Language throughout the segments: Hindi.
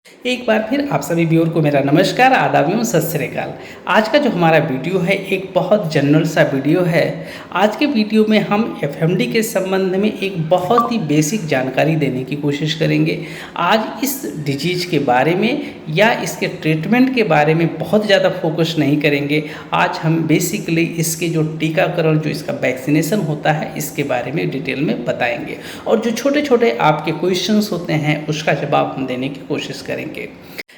एक बार फिर आप सभी व्यूअर को मेरा नमस्कार, आदाब एवं सत श्री अकाल। आज का जो हमारा वीडियो है एक बहुत जनरल सा वीडियो है। आज के वीडियो में हम एफएमडी के संबंध में एक बहुत ही बेसिक जानकारी देने की कोशिश करेंगे। आज इस डिजीज के बारे में या इसके ट्रीटमेंट के बारे में बहुत ज़्यादा फोकस नहीं करेंगे। आज हम बेसिकली इसके जो टीकाकरण, जो इसका वैक्सीनेशन होता है, इसके बारे में डिटेल में बताएंगे और जो छोटे छोटे आपके क्वेश्चंस होते हैं उसका जवाब हम देने की कोशिश करेंगे।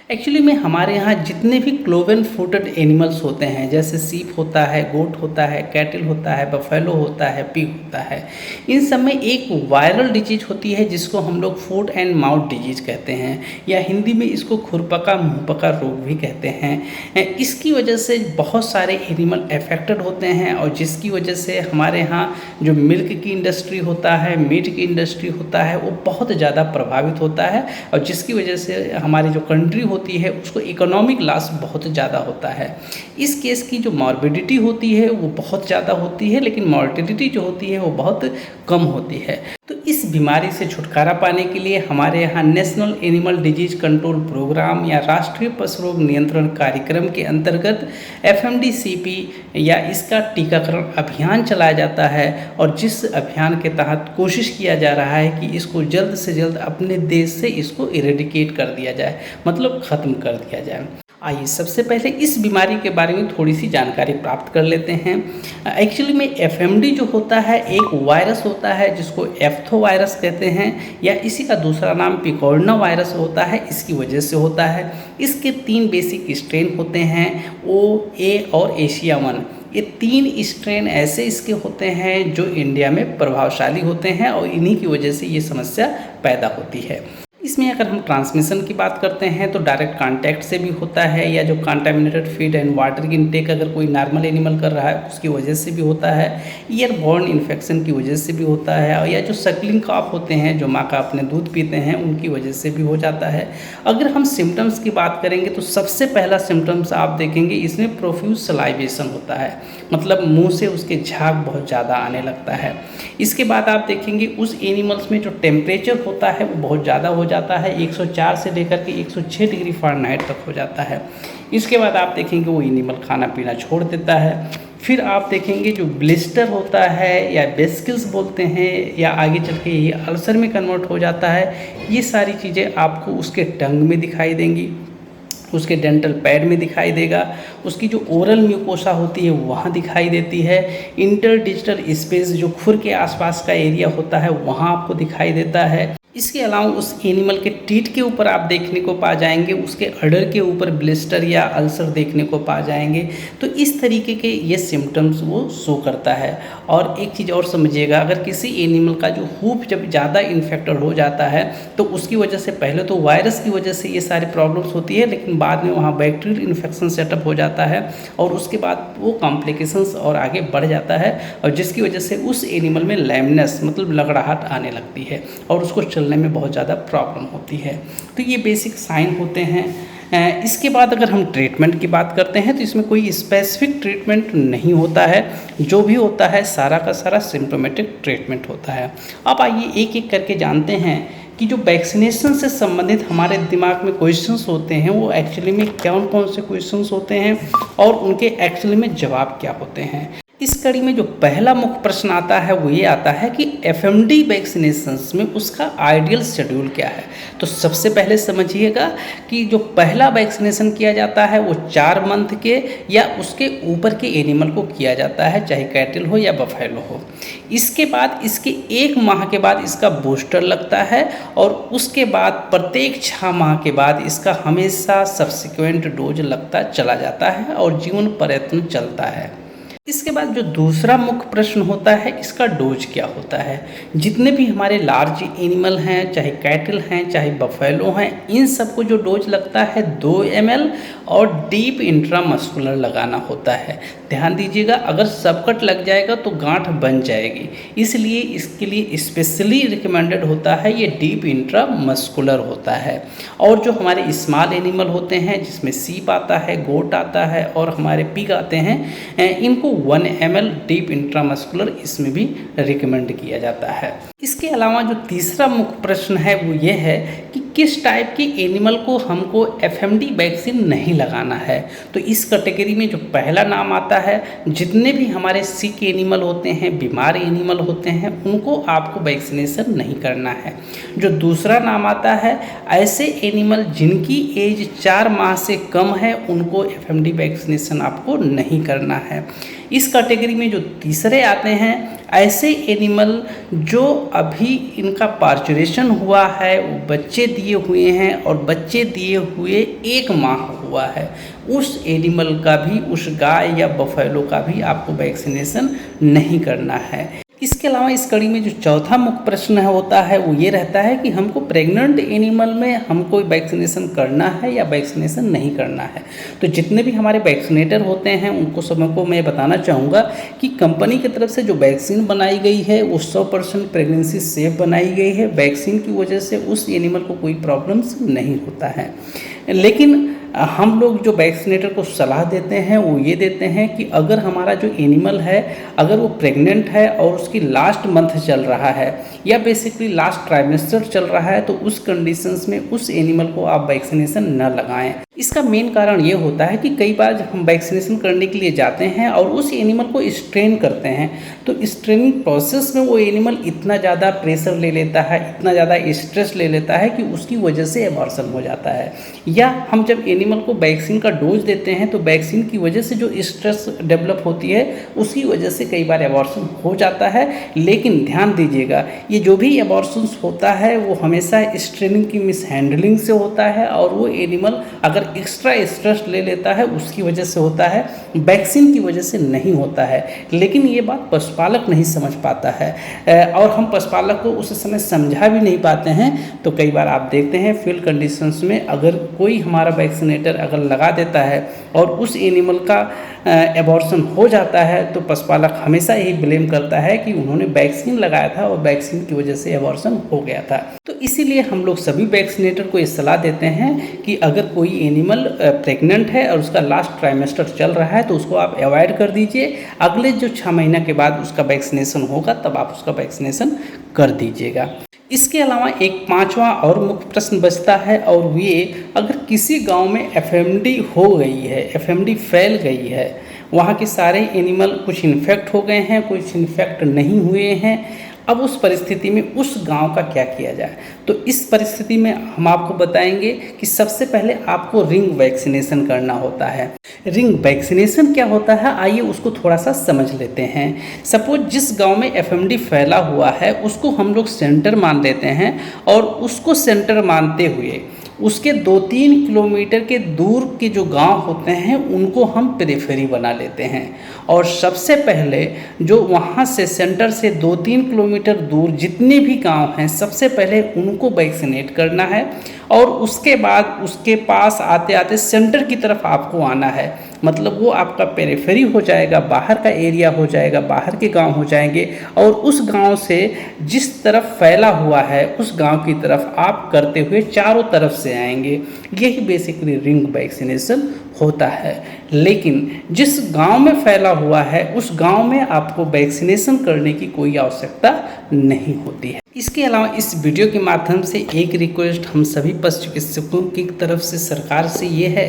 एक्चुअली में हमारे यहाँ जितने भी क्लोवन फूटेड एनिमल्स होते हैं, जैसे सीप होता है, गोट होता है, कैटल होता है, बफेलो होता है, पिग होता है, इन सब में एक वायरल डिजीज होती है जिसको हम लोग फुट एंड माउथ डिजीज कहते हैं, या हिंदी में इसको खुरपका मुंहपका रोग भी कहते हैं। इसकी वजह से बहुत सारे एनिमल अफेक्टेड होते हैं और जिसकी वजह से हमारे यहाँ जो मिल्क की इंडस्ट्री होता है, मीट की इंडस्ट्री होता है, वो बहुत ज़्यादा प्रभावित होता है और जिसकी वजह से हमारी जो कंट्री होती है उसको इकोनॉमिक लॉस बहुत ज़्यादा होता है। इस केस की जो मॉर्बिडिटी होती है वो बहुत ज़्यादा होती है, लेकिन मॉर्टिलिटी जो होती है वो बहुत कम होती है। तो इस बीमारी से छुटकारा पाने के लिए हमारे यहाँ national animal disease control programme या राष्ट्रीय पशु रोग नियंत्रण कार्यक्रम के अंतर्गत FMDCP या इसका टीकाकरण अभियान चलाया जाता है और जिस अभियान के तहत कोशिश किया जा रहा है कि इसको जल्द से जल्द अपने देश से इसको इरेडिकेट कर दिया जाए, मतलब ख़त्म कर दिया जाए। आइए सबसे पहले इस बीमारी के बारे में थोड़ी सी जानकारी प्राप्त कर लेते हैं। एक्चुअली में FMD जो होता है एक वायरस होता है जिसको एफ्थो वायरस कहते हैं, या इसी का दूसरा नाम पिकोर्ना वायरस होता है, इसकी वजह से होता है। इसके 3 बेसिक स्ट्रेन होते हैं, O, A और एशिया 1। ये 3 स्ट्रेन ऐसे इसके होते हैं जो इंडिया में प्रभावशाली होते हैं और इन्हीं की वजह से ये समस्या पैदा होती है। इसमें अगर हम ट्रांसमिशन की बात करते हैं तो डायरेक्ट कांटेक्ट से भी होता है, या जो कंटामिनेटेड फीड एंड वाटर की इनटेक अगर कोई नॉर्मल एनिमल कर रहा है उसकी वजह से भी होता है, ईयरबोर्न इन्फेक्शन की वजह से भी होता है, और या जो सकलिंग कॉफ होते हैं जो माँ का अपने दूध पीते हैं उनकी वजह से भी हो जाता है। अगर हम सिम्टम्स की बात करेंगे तो सबसे पहला सिम्टम्स आप देखेंगे इसमें प्रोफ्यूज सलाइवेशन होता है, मतलब मुँह से उसके झाग बहुत ज़्यादा आने लगता है। इसके बाद आप देखेंगे उस एनिमल्स में जो टेम्परेचर होता है वो बहुत ज़्यादा हो जाता है, 104 से लेकर के 106 डिग्री फ़ारेनहाइट तक हो जाता है। इसके बाद आप देखेंगे वो एनिमल खाना पीना छोड़ देता है। फिर आप देखेंगे जो ब्लिस्टर होता है या वेसिकल्स बोलते हैं, या आगे चल के ये अल्सर में कन्वर्ट हो जाता है। ये सारी चीज़ें आपको उसके टंग में दिखाई देंगी, उसके डेंटल पैड में दिखाई देगा, उसकी जो ओरल म्यूकोसा होती है वहाँ दिखाई देती है, इंटरडिजिटल स्पेस जो खुर के आसपास का एरिया होता है वहाँ आपको दिखाई देता है। इसके अलावा उस एनिमल के टीथ के ऊपर आप देखने को पा जाएंगे, उसके अडर के ऊपर ब्लिस्टर या अल्सर देखने को पा जाएंगे। तो इस तरीके के ये सिम्टम्स वो शो करता है। और एक चीज़ और समझिएगा, अगर किसी एनिमल का जो हूफ जब ज़्यादा इन्फेक्टेड हो जाता है तो उसकी वजह से पहले तो वायरस की वजह से ये सारी प्रॉब्लम्स होती है, लेकिन बाद में वहाँ बैक्टीरियल इन्फेक्शन सेटअप हो जाता है और उसके बाद वो कॉम्प्लिकेशंस और आगे बढ़ जाता है, और जिसकी वजह से उस एनिमल में लैमनेस मतलब लगड़ाहट आने लगती है और उसको चलने में बहुत ज़्यादा प्रॉब्लम होती है। तो ये बेसिक साइन होते हैं। इसके बाद अगर हम ट्रीटमेंट की बात करते हैं तो इसमें कोई स्पेसिफिक ट्रीटमेंट नहीं होता है, जो भी होता है सारा का सारा सिम्टोमेटिक ट्रीटमेंट होता है। अब आइए एक एक करके जानते हैं कि जो वैक्सीनेशन से संबंधित हमारे दिमाग में क्वेश्चंस होते हैं वो एक्चुअली में कौन कौन से क्वेश्चंस होते हैं और उनके एक्चुअली में जवाब क्या होते हैं। इस कड़ी में जो पहला मुख्य प्रश्न आता है वो ये आता है कि FMD वैक्सीनेशंस में उसका आइडियल शेड्यूल क्या है। तो सबसे पहले समझिएगा कि जो पहला वैक्सीनेशन किया जाता है वो 4 मंथ के या उसके ऊपर के एनिमल को किया जाता है, चाहे कैटल हो या बफेलो हो। इसके बाद इसके 1 माह के बाद इसका बूस्टर लगता है और उसके बाद प्रत्येक 6 माह के बाद इसका हमेशा सब्सिक्वेंट डोज लगता चला जाता है और जीवन प्रयत्न चलता है। इसके बाद जो दूसरा मुख्य प्रश्न होता है इसका डोज क्या होता है। जितने भी हमारे लार्ज एनिमल हैं, चाहे कैटल हैं चाहे बफेलो हैं, इन सबको जो डोज लगता है 2 ml और डीप इंट्रामस्कुलर लगाना होता है। ध्यान दीजिएगा, अगर सबकट लग जाएगा तो गांठ बन जाएगी, इसलिए इसके लिए स्पेशली रिकमेंडेड होता है ये डीप इंट्रामस्कुलर होता है। और जो हमारे स्मॉल एनिमल होते हैं जिसमें सीप आता है, गोट आता है और हमारे पिग आते हैं, इनको 1 ml डीप इंट्रामस्कुलर इसमें भी रिकमेंड किया जाता है। इसके अलावा जो तीसरा मुख्य प्रश्न है वो ये है कि किस टाइप के एनिमल को हमको एफएमडी वैक्सीन नहीं लगाना है। तो इस कैटेगरी में जो पहला नाम आता है, जितने भी हमारे सिक एनिमल होते हैं, बीमार एनिमल होते हैं, उनको आपको वैक्सीनेशन नहीं करना है। जो दूसरा नाम आता है, ऐसे एनिमल जिनकी एज 4 माह से कम है, उनको एफएमडी वैक्सीनेशन आपको नहीं करना है। इस कैटेगरी में जो तीसरे आते हैं, ऐसे एनिमल जो अभी इनका पार्चुरेशन हुआ है, वो बच्चे दिए हुए हैं और बच्चे दिए हुए 1 माह हुआ है, उस एनिमल का भी, उस गाय या बफेलो का भी आपको वैक्सीनेशन नहीं करना है। इसके अलावा इस कड़ी में जो चौथा मुख्य प्रश्न होता है वो ये रहता है कि हमको प्रेग्नेंट एनिमल में हमको वैक्सीनेशन करना है या वैक्सीनेशन नहीं करना है। तो जितने भी हमारे वैक्सीनेटर होते हैं उनको सबको मैं बताना चाहूँगा कि कंपनी की तरफ से जो वैक्सीन बनाई गई है वो 100% प्रेगनेंसी सेफ बनाई गई है। वैक्सीन की वजह से उस एनिमल को कोई प्रॉब्लम्स नहीं होता है। लेकिन हम लोग जो वैक्सीनेटर को सलाह देते हैं वो ये देते हैं कि अगर हमारा जो एनिमल है, अगर वो प्रेग्नेंट है और उसकी लास्ट मंथ चल रहा है या बेसिकली लास्ट ट्राइमेस्टर चल रहा है, तो उस कंडीशंस में उस एनिमल को आप वैक्सीनेशन न लगाएं। इसका मेन कारण ये होता है कि कई बार जब हम वैक्सीनेशन करने के लिए जाते हैं और उस एनिमल को स्ट्रेन करते हैं, तो स्ट्रेनिंग प्रोसेस में वो एनिमल इतना ज़्यादा प्रेशर ले लेता है, इतना ज़्यादा स्ट्रेस ले लेता है कि उसकी वजह से एबॉर्शन हो जाता है। या हम जब एनिमल को वैक्सीन का डोज देते हैं तो वैक्सीन की वजह से जो स्ट्रेस डेवलप होती है उसकी वजह से कई बार एबॉर्शन हो जाता है। लेकिन ध्यान दीजिएगा, ये जो भी एबॉर्शन होता है वो हमेशा स्ट्रेनिंग की मिसहैंडलिंग से होता है और वो एनिमल अगर एक्स्ट्रा स्ट्रेस ले लेता है उसकी वजह से होता है, वैक्सीन की वजह से नहीं होता है। लेकिन ये बात पशुपालक नहीं समझ पाता है और हम पशुपालक को उस समय समझा भी नहीं पाते हैं। तो कई बार आप देखते हैं फील्ड कंडीशंस में अगर कोई हमारा वैक्सीनेटर अगर लगा देता है और उस एनिमल का एबॉर्शन हो जाता है तो पशुपालक हमेशा यही ब्लेम करता है कि उन्होंने वैक्सीन लगाया था और वैक्सीन की वजह से एबॉर्शन हो गया था। तो इसीलिए हम लोग सभी वैक्सीनेटर को ये सलाह देते हैं कि अगर कोई एनिमल प्रेग्नेंट है और उसका लास्ट ट्राइमेस्टर चल रहा है तो उसको आप अवॉइड कर दीजिए। अगले जो 6 महीना के बाद उसका वैक्सीनेशन होगा तब आप उसका वैक्सीनेशन कर दीजिएगा। इसके अलावा एक 5वां और मुख्य प्रश्न बचता है और ये, अगर किसी गांव में एफएमडी हो गई है, एफएमडी फैल गई है, वहाँ के सारे एनिमल कुछ इन्फेक्ट हो गए हैं, कुछ इन्फेक्ट नहीं हुए हैं, अब उस परिस्थिति में उस गांव का क्या किया जाए। तो इस परिस्थिति में हम आपको बताएंगे कि सबसे पहले आपको रिंग वैक्सीनेशन करना होता है। रिंग वैक्सीनेशन क्या होता है, आइए उसको थोड़ा सा समझ लेते हैं। सपोज जिस गांव में एफएमडी फैला हुआ है उसको हम लोग सेंटर मान लेते हैं और उसको सेंटर मानते हुए उसके 2-3 किलोमीटर के दूर के जो गांव होते हैं उनको हम पेरिफेरी बना लेते हैं और सबसे पहले जो वहां से सेंटर से 2-3 किलोमीटर दूर जितने भी गांव हैं सबसे पहले उनको वैक्सीनेट करना है और उसके बाद उसके पास आते आते सेंटर की तरफ आपको आना है। मतलब वो आपका पेरिफेरी हो जाएगा, बाहर का एरिया हो जाएगा, बाहर के गांव हो जाएंगे और उस गांव से जिस तरफ फैला हुआ है उस गांव की तरफ आप करते हुए चारों तरफ से आएंगे। यही बेसिकली रिंग वैक्सीनेशन होता है। लेकिन जिस गांव में फैला हुआ है उस गांव में आपको वैक्सीनेशन करने की कोई आवश्यकता नहीं होती है। इसके अलावा इस वीडियो के माध्यम से एक रिक्वेस्ट हम सभी पशु चिकित्सकों की तरफ से सरकार से ये है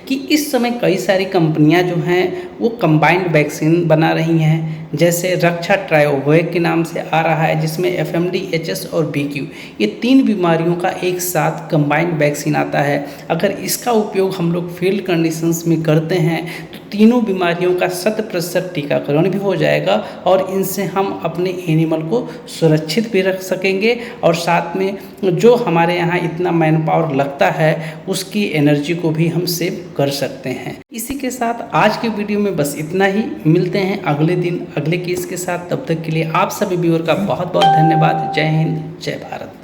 कि इस समय कई सारी कंपनियां जो हैं वो कंबाइंड वैक्सीन बना रही हैं, जैसे रक्षा ट्रायोवेक के नाम से आ रहा है जिसमें एफएमडी, एचएस और बीक्यू ये 3 बीमारियों का एक साथ कंबाइंड वैक्सीन आता है। अगर इसका उपयोग हम लोग फील्ड कंडीशंस में करते हैं तो तीनों बीमारियों का 100% टीकाकरण भी हो जाएगा और इनसे हम अपने एनिमल को सुरक्षित भी रख सकेंगे और साथ में जो हमारे यहाँ इतना मैन पावर लगता है उसकी एनर्जी को भी हम सेव कर सकते हैं। इसी के साथ आज के वीडियो में बस इतना ही। मिलते हैं अगले दिन अगले केस के साथ। तब तक के लिए आप सभी व्यूअर का बहुत बहुत धन्यवाद। जय हिंद, जय भारत।